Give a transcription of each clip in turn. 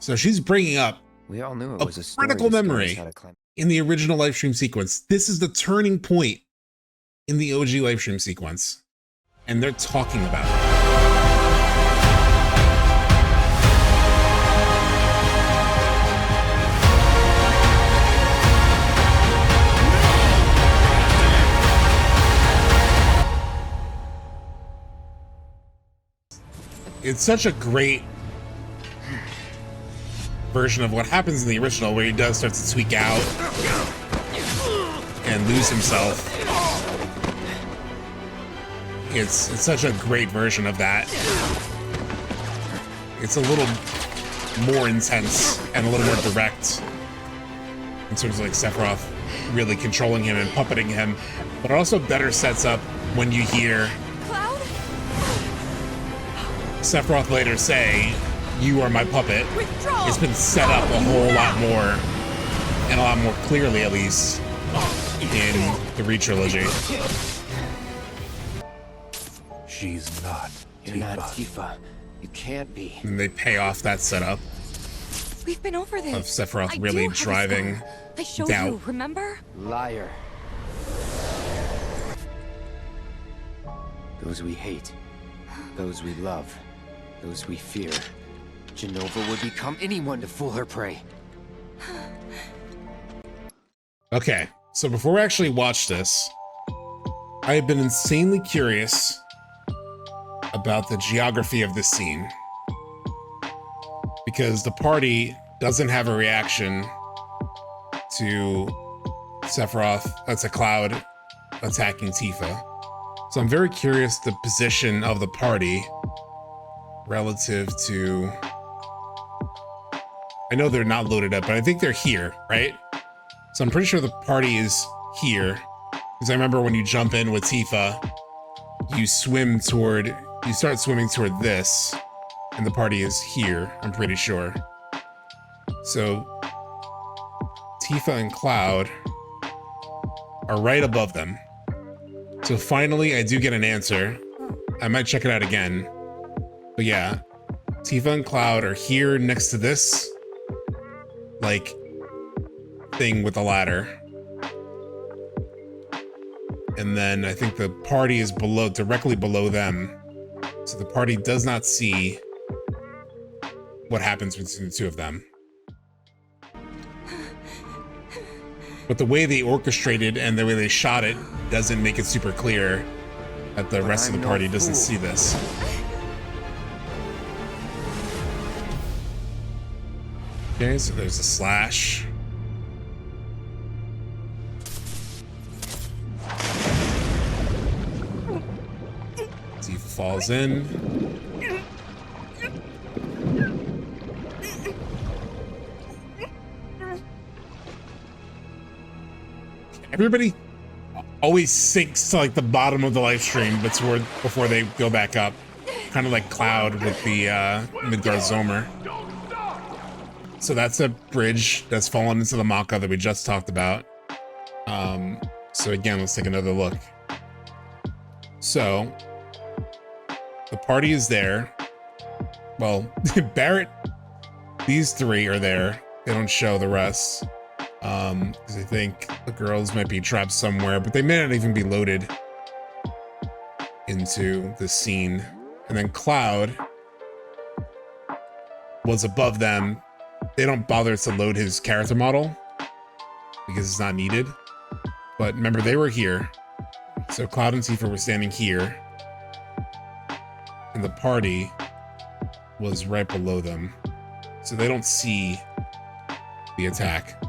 So she's bringing up We all knew it was a critical memory in the original Lifestream sequence. This is the turning point in the OG Lifestream sequence, and they're talking about it. It's such a great version of what happens in the original, where he does start to tweak out and lose himself. It's such a great version of that. It's a little more intense and a little more direct in terms of like Sephiroth really controlling him and puppeting him, but it also better sets up when you hear Sephiroth later say, "You are my puppet." Withdraw. It's been set up a whole lot more, and a lot more clearly, at least, in the Re-Trilogy. She's not You're not Tifa. You can't be. And they pay off that setup We've been over this. of Sephiroth I really do have a driving scar. I showed doubt. you, remember? Liar. Those we hate. Those we love. Those we fear. Jenova would become anyone to fool her prey. Okay, so before we actually watch this, I have been insanely curious about the geography of this scene, because the party doesn't have a reaction to Sephiroth, that's a Cloud, attacking Tifa. So I'm very curious the position of the party relative to... I know they're not loaded up, but I think they're here, right? So I'm pretty sure the party is here, because I remember when you jump in with Tifa, you start swimming toward this, and the party is here, I'm pretty sure. So Tifa and Cloud are right above them. So finally, I do get an answer. I might check it out again. But yeah, Tifa and Cloud are here next to this, like, thing with the ladder. And then I think the party is directly below them. So the party does not see what happens between the two of them. But the way they orchestrated and the way they shot it doesn't make it super clear that the rest of the party doesn't see this. Okay, so there's a slash. Tifa falls in. Everybody always sinks to like the bottom of the live stream before they go back up. Kind of like Cloud with the Midgard Zomer. So that's a bridge that's fallen into the Maka that we just talked about. So again, let's take another look. So the party is there. Well, Barrett, these three are there. They don't show the rest. Because I think the girls might be trapped somewhere, but they may not even be loaded into the scene. And then Cloud was above them. They don't bother to load his character model because it's not needed. But remember, they were here. So Cloud and Tifa were standing here. And the party was right below them. So they don't see the attack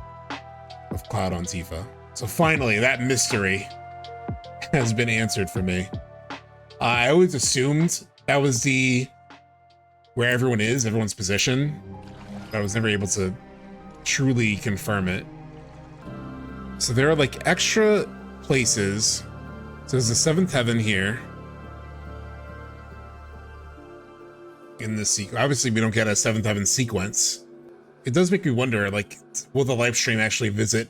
of Cloud on Tifa. So finally, that mystery has been answered for me. I always assumed that was where everyone is, everyone's position. But I was never able to truly confirm it. So there are like extra places. So there's the seventh heaven here. In this sequence, obviously we don't get a seventh heaven sequence. It does make me wonder, like, will the live stream actually visit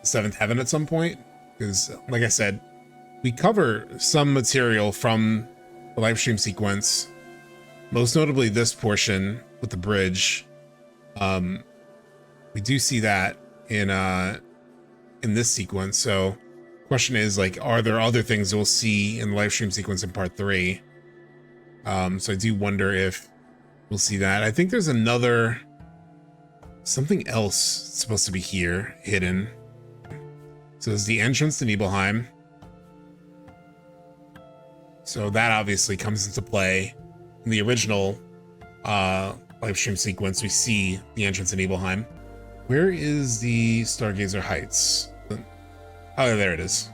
the seventh heaven at some point? Because, like I said, we cover some material from the live stream sequence, most notably this portion with the bridge, We do see that in this sequence. So question is, like, are there other things we'll see in the live stream sequence in part 3? So I do wonder if we'll see that. I think there's something else supposed to be here, hidden. So there's the entrance to Nibelheim. So that obviously comes into play in the original live stream sequence. We see the entrance to Nibelheim. Where is the Stargazer Heights? Oh, there it is.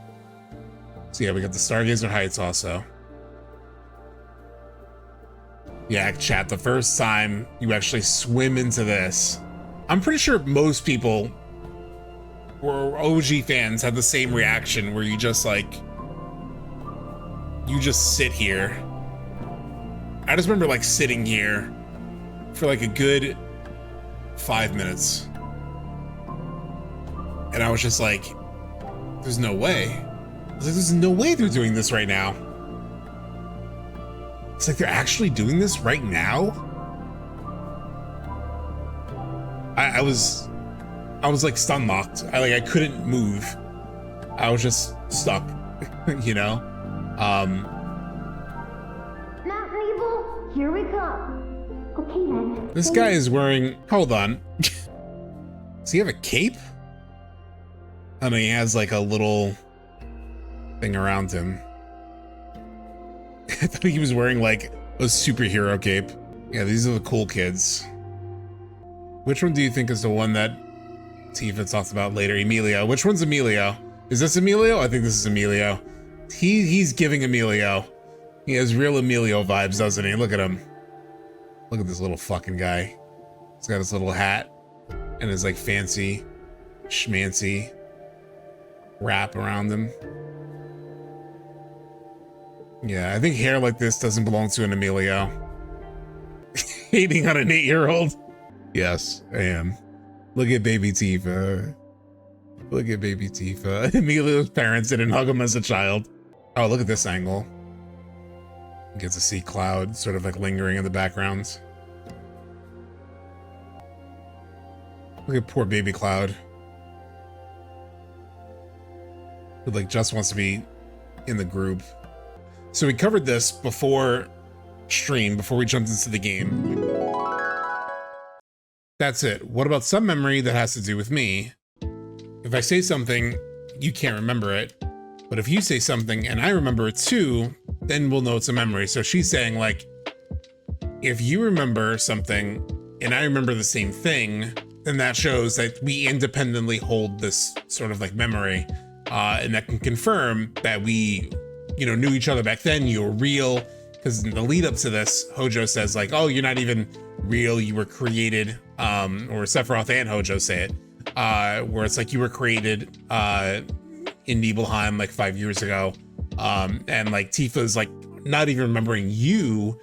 So yeah, we got the Stargazer Heights also. Yeah, chat, the first time you actually swim into this, I'm pretty sure most people or OG fans had the same reaction where you just sit here. I just remember like sitting here for like a good 5 minutes. And I was just like, there's no way. I was like, there's no way they're doing this right now. It's like they're actually doing this right now? I was like stun locked. I couldn't move. I was just stuck, you know? Mount Nebel, here we come. Okay then. This guy is wearing, hold on. Does he have a cape? I mean, he has like a little thing around him. I thought he was wearing like a superhero cape. Yeah, these are the cool kids. Which one do you think is the one that Tifa talks about later? Emilio. Which one's Emilio? Is this Emilio? I think this is Emilio. He's giving Emilio. He has real Emilio vibes, doesn't he? Look at him. Look at this little fucking guy. He's got his little hat and his like fancy schmancy wrap around him. Yeah, I think hair like this doesn't belong to an Emilio. Hating on an 8-year-old. Yes, I am. Look at baby Tifa. Look at baby Tifa. Emilio's parents didn't hug him as a child. Oh, look at this angle. You get to see Cloud sort of like lingering in the background. Look at poor baby Cloud. Who like just wants to be in the group. So we covered this before stream, before we jumped into the game. That's it. What about some memory that has to do with me? If I say something, you can't remember it. But if you say something and I remember it too, then we'll know it's a memory. So she's saying like, if you remember something and I remember the same thing, then that shows that we independently hold this sort of like memory. And that can confirm that we, you know, knew each other back then. You were real. Because in the lead up to this, Hojo says like, oh, you're not even real. You were created, or Sephiroth and Hojo say it, where it's like you were created in Nibelheim like 5 years ago. And like Tifa's like not even remembering you.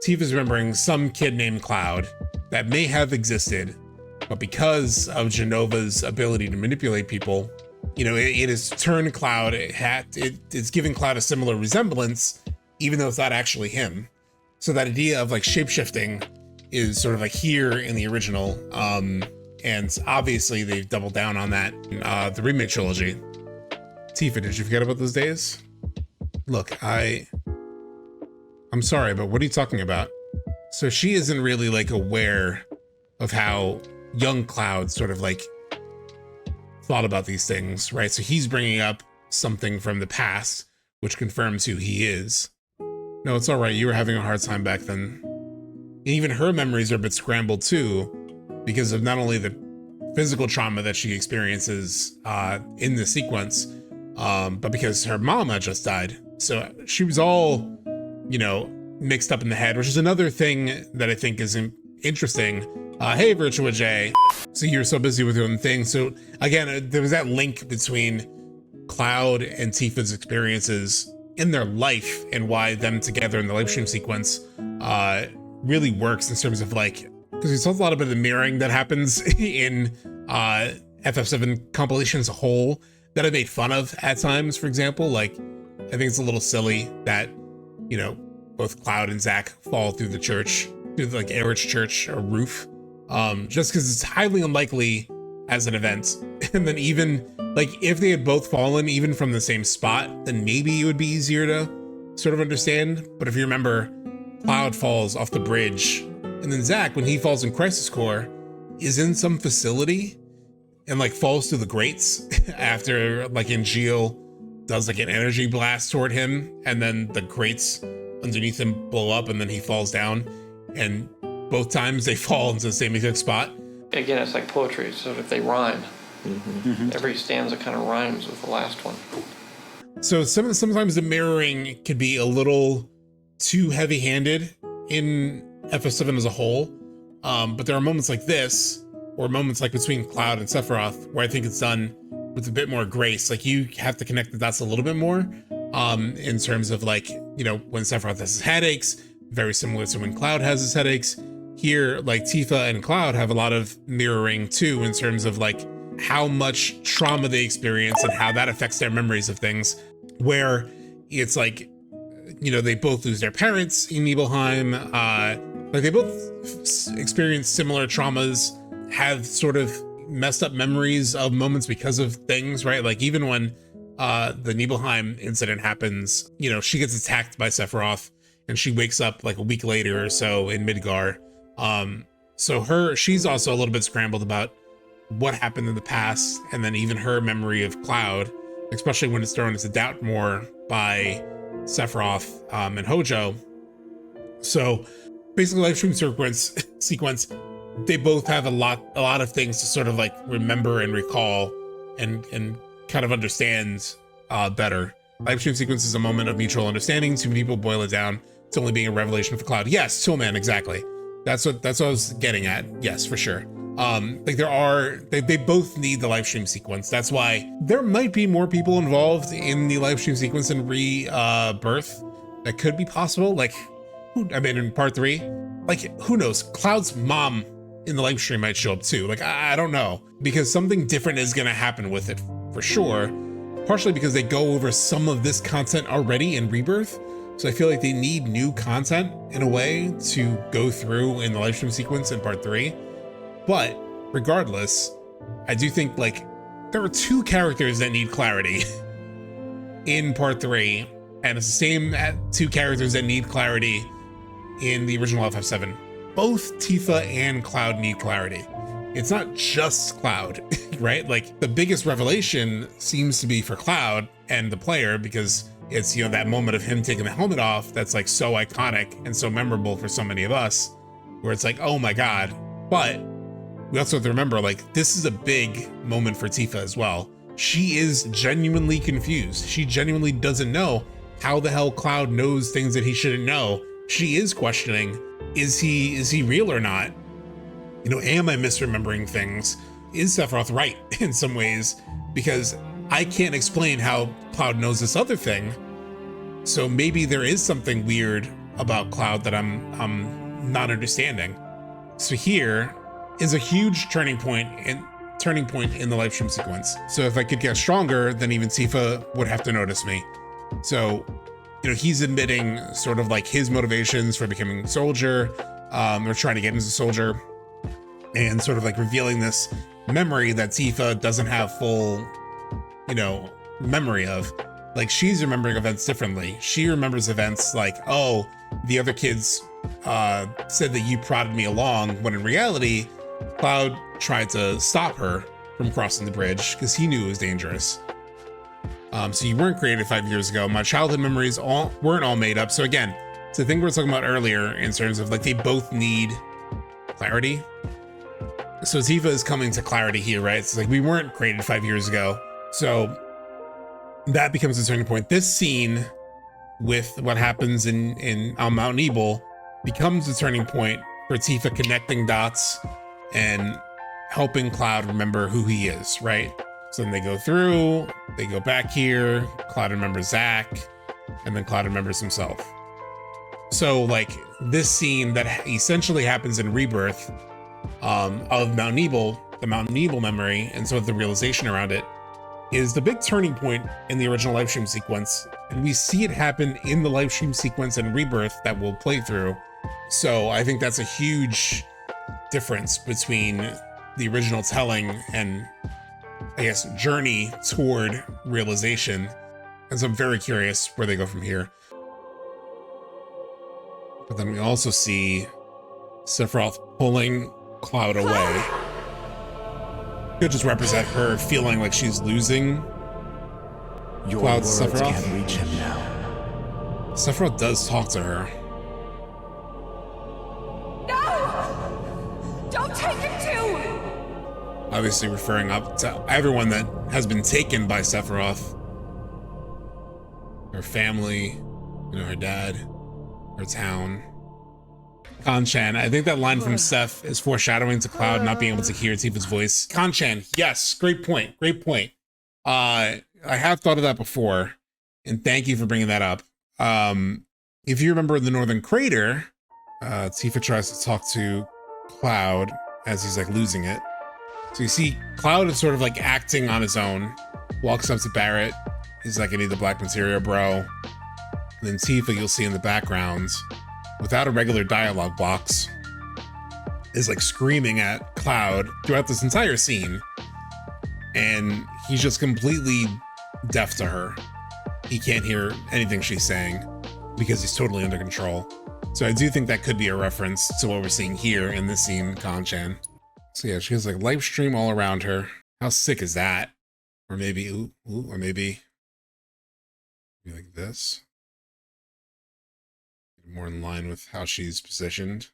Tifa's remembering some kid named Cloud that may have existed, but because of Jenova's ability to manipulate people, you know, it has turned Cloud, it's giving Cloud a similar resemblance, even though it's not actually him. So that idea of like shapeshifting is sort of like here in the original. And obviously they've doubled down on that in the remake trilogy. Tifa, did you forget about those days? Look, I'm sorry, but what are you talking about? So she isn't really like aware of how young Cloud sort of like thought about these things, right? So he's bringing up something from the past, which confirms who he is. No, it's all right. You were having a hard time back then. And even her memories are a bit scrambled too, because of not only the physical trauma that she experiences in the sequence, but because her mama just died. So she was all, you know, mixed up in the head, which is another thing that I think is interesting. Hey, Virtua J. So you're so busy with your own thing. So again, there was that link between Cloud and Tifa's experiences in their life and why them together in the live stream sequence really works in terms of like, because we talked a lot about the mirroring that happens in FF7 compilation as a whole that I made fun of at times. For example, like I think it's a little silly that, you know, both Cloud and Zack fall through the church, through the, like Eric's church or roof, just because it's highly unlikely as an event. And then even like if they had both fallen even from the same spot, then maybe it would be easier to sort of understand. But if you remember, Cloud falls off the bridge, and then Zack, when he falls in Crisis Core, is in some facility and like falls through the grates after like Geo does like an energy blast toward him, and then the grates underneath him blow up, and then he falls down, and both times they fall into the same exact spot. Again, it's like poetry, so if they rhyme, every stanza kind of rhymes with the last one. So sometimes the mirroring could be a little too heavy-handed in FF7 as a whole, but there are moments like this, or moments like between Cloud and Sephiroth, where I think it's done with a bit more grace. Like you have to connect the dots a little bit more, in terms of like, you know, when Sephiroth has his headaches, very similar to when Cloud has his headaches. Here, like Tifa and Cloud have a lot of mirroring too, in terms of like how much trauma they experience and how that affects their memories of things, where it's like, you know, they both lose their parents in Nibelheim, like they both experience similar traumas, have sort of messed up memories of moments because of things, right? Like even when the Nibelheim incident happens, you know, she gets attacked by Sephiroth and she wakes up like a week later or so in Midgar. So she's also a little bit scrambled about what happened in the past, and then even her memory of Cloud, especially when it's thrown into doubt more by Sephiroth and Hojo. So basically, Lifestream sequence, they both have a lot of things to sort of like remember and recall and kind of understand better. Lifestream sequence is a moment of mutual understanding. Too many people boil it down to only being a revelation for Cloud. Yes, Toolman, exactly. That's what I was getting at. Yes, for sure. Like they both need the Lifestream sequence. That's why there might be more people involved in the Lifestream sequence in Rebirth. That could be possible. Like, in part 3, like who knows? Cloud's mom in the Lifestream might show up too. Like I don't know, because something different is gonna happen with it for sure. Partially because they go over some of this content already in Rebirth. So I feel like they need new content in a way to go through in the Lifestream sequence in part 3. But regardless, I do think like there are 2 characters that need clarity in part 3, and it's the same 2 characters that need clarity in the original FF7. Both Tifa and Cloud need clarity. It's not just Cloud, right? Like the biggest revelation seems to be for Cloud and the player, because it's, you know, that moment of him taking the helmet off that's like so iconic and so memorable for so many of us, where it's like, oh my God. But we also have to remember, like, this is a big moment for Tifa as well. She is genuinely confused. She genuinely doesn't know how the hell Cloud knows things that he shouldn't know. She is questioning, is he real or not? You know, am I misremembering things? Is Sephiroth right in some ways? Because I can't explain how Cloud knows this other thing. So maybe there is something weird about Cloud that I'm not understanding. So here is a huge turning point in the Lifestream sequence. So if I could get stronger, then even Tifa would have to notice me. So, you know, he's admitting sort of like his motivations for becoming a soldier, or trying to get into a soldier, and sort of like revealing this memory that Tifa doesn't have full, you know, memory of. Like, she's remembering events differently. She remembers events like, oh, the other kids said that you prodded me along, when in reality, Cloud tried to stop her from crossing the bridge because he knew it was dangerous. So you weren't created 5 years ago. My childhood memories weren't all made up. So again, it's the thing we were talking about earlier in terms of like they both need clarity. So Tifa is coming to clarity here, right? It's like we weren't created 5 years ago. So that becomes a turning point. This scene with what happens in Mount Nebel becomes a turning point for Tifa connecting dots and helping Cloud remember who he is, right? So then they go through, they go back here, Cloud remembers Zack, and then Cloud remembers himself. So like this scene that essentially happens in Rebirth of Mount Nebel, the Mount Nebel memory, and so the realization around it, is the big turning point in the original Lifestream sequence. And we see it happen in the Lifestream sequence in Rebirth that we'll play through. So I think that's a huge difference between the original telling and, I guess, journey toward realization. And so I'm very curious where they go from here. But then we also see Sephiroth pulling Cloud away. Could just represent her feeling like she's losing Your Cloud's words Sephiroth. can't reach him now. Sephiroth does talk to her. No! Don't take him too! Obviously referring up to everyone that has been taken by Sephiroth. Her family, her dad, her town. Kanchan, I think that line from Seth is foreshadowing to Cloud not being able to hear Tifa's voice. Kanchan, yes, great point, great point. I have thought of that before, and thank you for bringing that up. If you remember in the Northern Crater, Tifa tries to talk to Cloud as he's like losing it. So you see Cloud is sort of like acting on his own, walks up to Barrett. He's like, I need the black materia, bro. And then Tifa, you'll see in the background, without a regular dialogue box, is like screaming at Cloud throughout this entire scene. And he's just completely deaf to her. He can't hear anything she's saying because he's totally under control. So I do think that could be a reference to what we're seeing here in this scene, Kanchan. So yeah, she has like live stream all around her. How sick is that? Or maybe, or maybe like this. More in line with how she's positioned.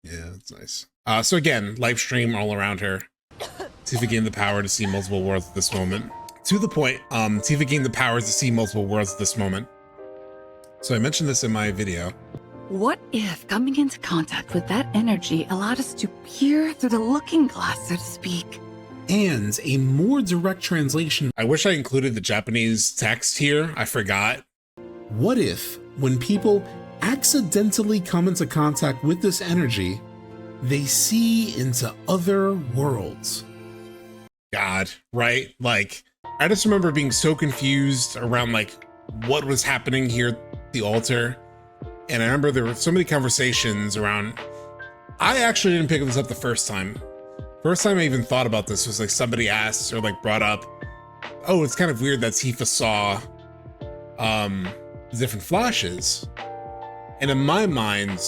Yeah, that's nice. So again, live stream all around her. Tifa gained the power to see multiple worlds at this moment. To the point, Tifa gained the power to see multiple worlds at this moment. So I mentioned this in my video. What if coming into contact with that energy allowed us to peer through the looking glass, so to speak? And a more direct translation. I wish I included the Japanese text here. I forgot. What if, when people accidentally come into contact with this energy, they see into other worlds? God, right? Like, I just remember being so confused around like what was happening here at the altar. And I remember there were so many conversations around. I actually didn't pick this up the first time. First time I even thought about this was like somebody asked or like brought up, oh, it's kind of weird that Tifa saw different flashes. And in my mind,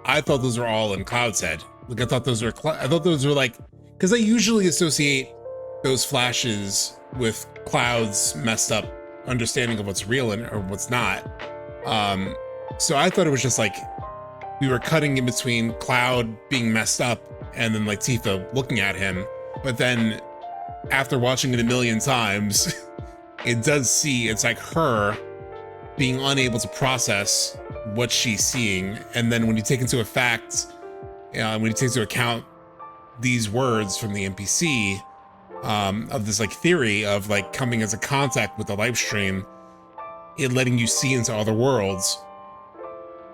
I thought those were all in Cloud's head. Like I thought those were like, because I usually associate those flashes with Cloud's messed up understanding of what's real and or what's not. So I thought it was just like we were cutting in between Cloud being messed up and then like Tifa looking at him. But then after watching it a million times, it does see it's like her being unable to process what she's seeing. And then when you take into account these words from the NPC of this like theory of like coming into contact with the live stream, it letting you see into other worlds,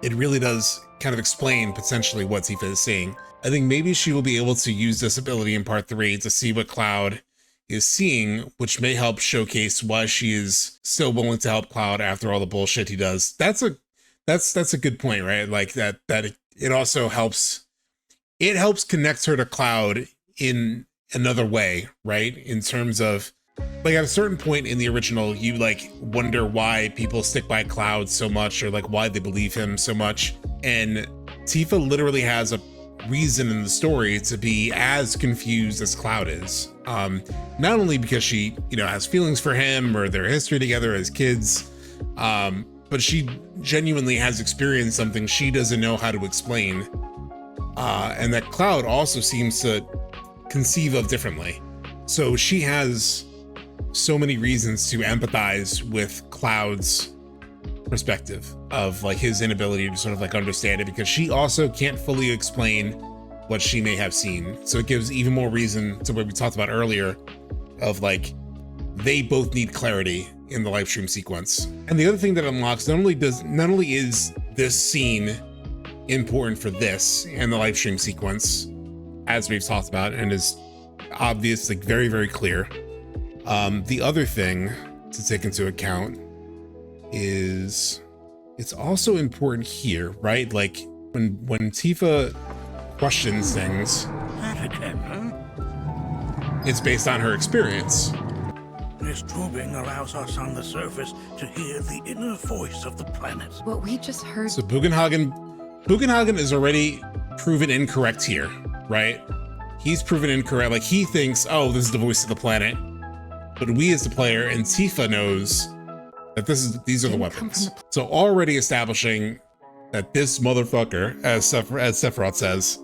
it really does kind of explain potentially what Tifa is seeing. I think maybe she will be able to use this ability in part 3 to see what Cloud is seeing, which may help showcase why she is still willing to help Cloud after all the bullshit he does. That's a good point, right? Like that it also helps connect her to Cloud in another way, right? In terms of like at a certain point in the original, you like wonder why people stick by Cloud so much or like why they believe him so much. And Tifa literally has a reason in the story to be as confused as Cloud is. Not only because she, has feelings for him or their history together as kids, but she genuinely has experienced something she doesn't know how to explain. And that Cloud also seems to conceive of differently. So she has so many reasons to empathize with Cloud's perspective of like his inability to sort of like understand it, because she also can't fully explain what she may have seen. So it gives even more reason to what we talked about earlier of like they both need clarity in the live stream sequence. And the other thing that unlocks not only is this scene important for this and the live stream sequence, as we've talked about, and is obvious, like very, very clear. The other thing to take into account is it's also important here, right? Like when Tifa questions things, That again, huh? it's based on her experience. This tubing allows us on the surface to hear the inner voice of the planet. What we just heard. So Bugenhagen is already proven incorrect here, right? He's proven incorrect. Like, he thinks, oh, this is the voice of the planet. But we as the player and Tifa knows that these are the weapons. So already establishing that this motherfucker, as Sephiroth says,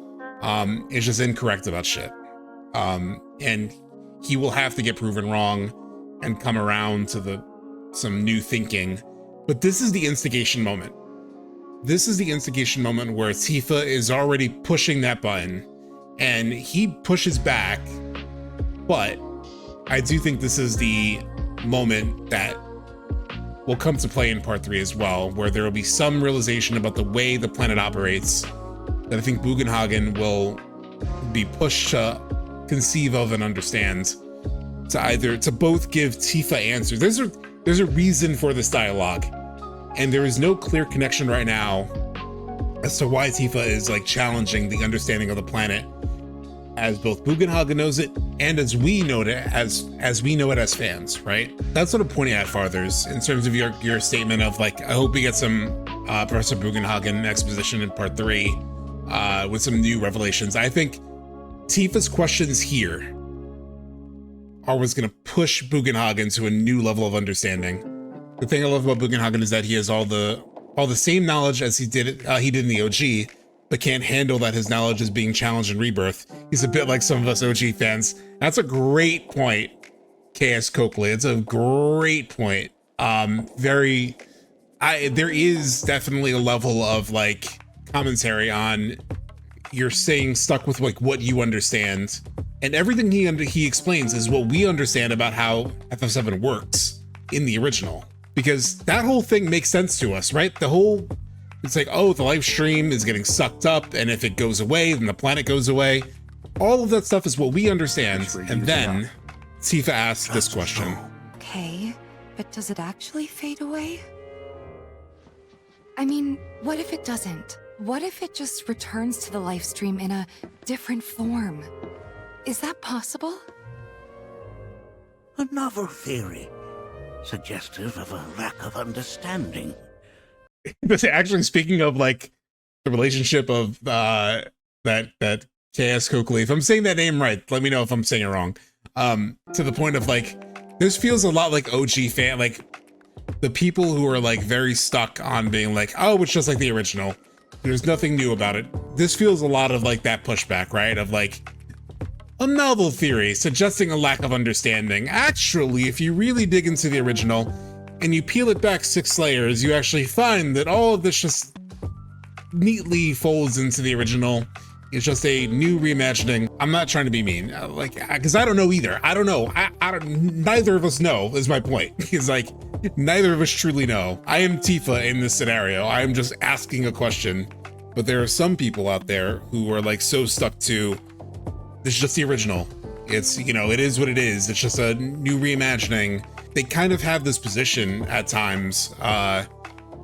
is just incorrect about shit. And he will have to get proven wrong and come around to some new thinking. But this is the instigation moment. This is the instigation moment where Tifa is already pushing that button and he pushes back. But I do think this is the moment that will come to play in part 3 as well, where there will be some realization about the way the planet operates that I think Bugenhagen will be pushed to conceive of and understand, to both give Tifa answers. There's a reason for this dialogue, and there is no clear connection right now as to why Tifa is like challenging the understanding of the planet, as both Bugenhagen knows it and as we know it as we know it as fans, right? That's what I'm pointing at, Farthers, in terms of your statement of like, I hope we get some Professor Bugenhagen exposition in part 3 with some new revelations. I think Tifa's questions here are what's going to push Bugenhagen to a new level of understanding. The thing I love about Bugenhagen is that he has all the same knowledge as he did in the OG, but can't handle that his knowledge is being challenged in Rebirth. He's a bit like some of us OG fans. That's a great point, KS Coakley. It's a great point. There is definitely a level of like commentary on you're staying stuck with like what you understand, and everything he explains is what we understand about how FF7 works in the original, because that whole thing makes sense to us, right? It's like, oh, the live stream is getting sucked up, and if it goes away, then the planet goes away. All of that stuff is what we understand. And then Tifa asks this question. Okay, but does it actually fade away? I mean, what if it doesn't? What if it just returns to the live stream in a different form? Is that possible? A novel theory, suggestive of a lack of understanding. Actually, speaking of like the relationship of that KS Coakley, if I'm saying that name right, let me know if I'm saying it wrong. To the point of like, this feels a lot like OG fan, like the people who are like very stuck on being like, oh, it's just like the original. There's nothing new about it. This feels a lot of like that pushback, right? Of like a novel theory suggesting a lack of understanding. Actually, if you really dig into the original and you peel it back 6 layers, you actually find that all of this just neatly folds into the original. It's just a new reimagining. I'm not trying to be mean, like, because I don't know either. I don't know. I don't. Neither of us know is my point. It's like neither of us truly know. I am Tifa in this scenario. I am just asking a question, but there are some people out there who are like so stuck to this is just the original. It's, you know, it is what it is. It's just a new reimagining. They kind of have this position at times where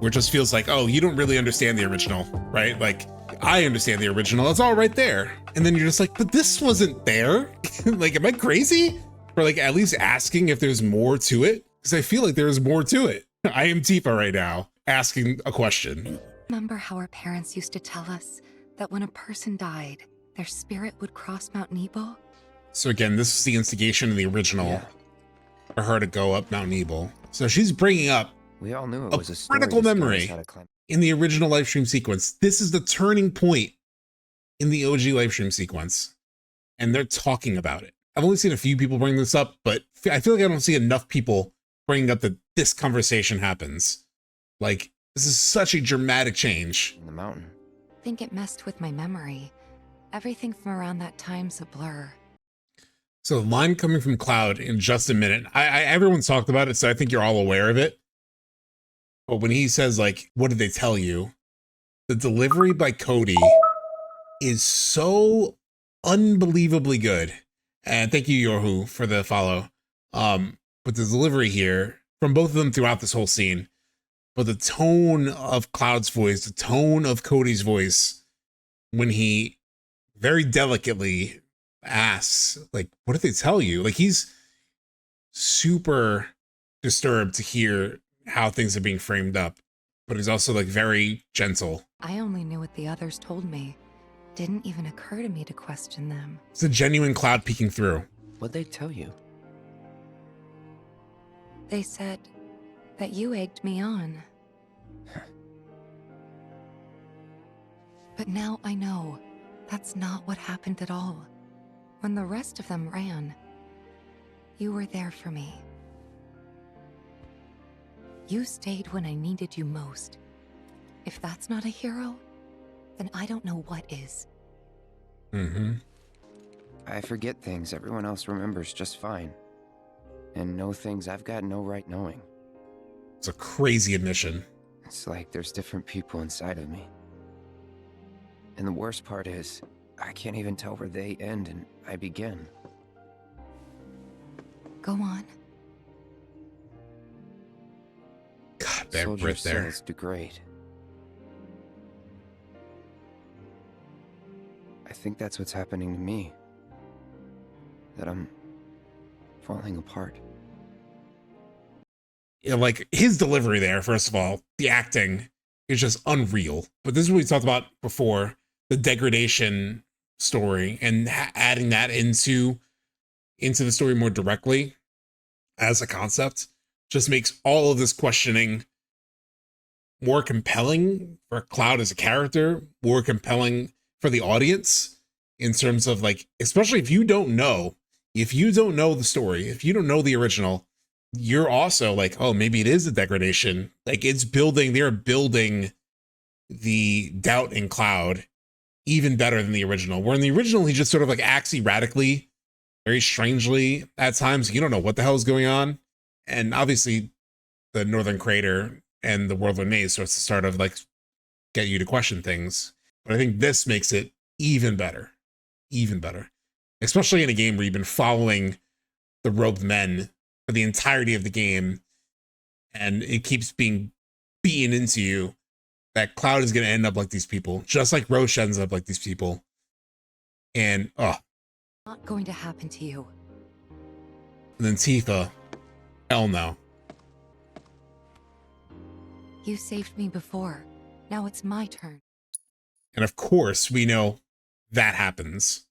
it just feels like, oh, you don't really understand the original, right? Like, I understand the original. It's all right there. And then you're just like, but this wasn't there. Like, am I crazy? For like at least asking if there's more to it? Because I feel like there's more to it. I am Tifa right now, asking a question. Remember how our parents used to tell us that when a person died, their spirit would cross Mount Nebo? So again, this is the instigation in the original for her to go up Mount Nebo. So she's bringing up We all knew it was a story critical to scare us memory how to climb. in the original Lifestream sequence. This is the turning point in the OG Lifestream sequence, and they're talking about it. I've only seen a few people bring this up, but I feel like I don't see enough people bringing up that this conversation happens. Like, this is such a dramatic change. In the mountain. I think it messed with my memory. Everything from around that time's a blur. So the line coming from Cloud in just a minute, everyone's talked about it, so I think you're all aware of it. But when he says, like, what did they tell you? The delivery by Cody is so unbelievably good. And thank you, Yorhu, for the follow. But the delivery here from both of them throughout this whole scene, but the tone of Cloud's voice, the tone of Cody's voice, when he very delicately asks, like, what did they tell you? Like, he's super disturbed to hear how things are being framed up, but he's also like very gentle. I only knew what the others told me. Didn't even occur to me to question them. It's a genuine Cloud peeking through. What'd they tell you? They said that you egged me on. But now I know that's not what happened at all. When the rest of them ran, you were there for me. You stayed when I needed you most. If that's not a hero, then I don't know what is. Mm-hmm. I forget things everyone else remembers just fine. And know things I've got no right knowing. It's a crazy admission. It's like there's different people inside of me. And the worst part is, I can't even tell where they end and I begin. Go on. God, that Soldier right there. cells degrade. I think that's what's happening to me. That I'm falling apart. Yeah, like his delivery there, first of all, the acting is just unreal. But this is what we talked about before, the degradation story, and adding that into the story more directly as a concept just makes all of this questioning more compelling for Cloud as a character, more compelling for the audience in terms of, like, especially if you don't know the story, if you don't know the original, you're also like, oh, maybe it is a degradation. Like, they're building the doubt in Cloud even better than the original. Where in the original, he just sort of like acts erratically, very strangely at times. You don't know what the hell is going on. And obviously the Northern Crater and the World of Maze starts to start of like get you to question things. But I think this makes it even better, especially in a game where you've been following the robed men for the entirety of the game. And it keeps being beaten into you that Cloud is going to end up like these people, just like Roche ends up like these people. And, Not going to happen to you. And then Tifa, hell no. You saved me before. Now it's my turn. And of course, we know that happens,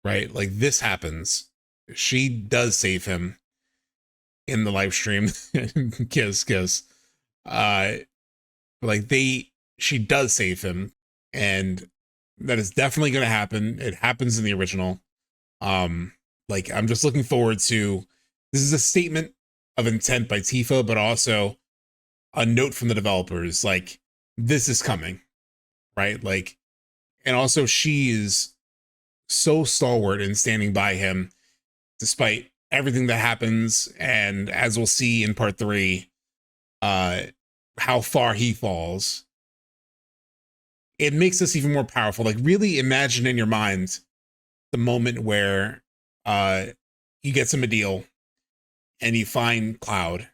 right? Like, this happens. She does save him in the live stream. Kiss. Like, she does save him, and that is definitely going to happen. It happens in the original. Like, I'm just looking forward to, this is a statement of intent by Tifa, but also a note from the developers, like, this is coming, right? Like, and also she is so stalwart in standing by him despite everything that happens, and as we'll see in part 3, how far he falls. It makes this even more powerful. Like, really imagine in your mind the moment where you get some deal and you find Cloud,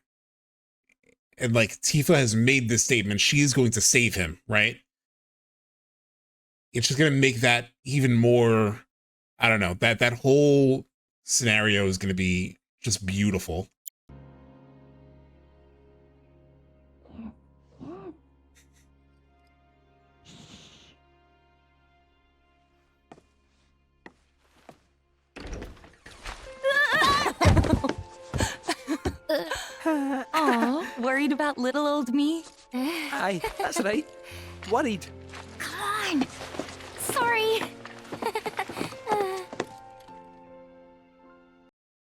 and like Tifa has made this statement, she is going to save him, right? It's just going to make that even more, I don't know, that whole scenario is going to be just beautiful. Aw, worried about little old me? Aye, that's right. Worried. Come on,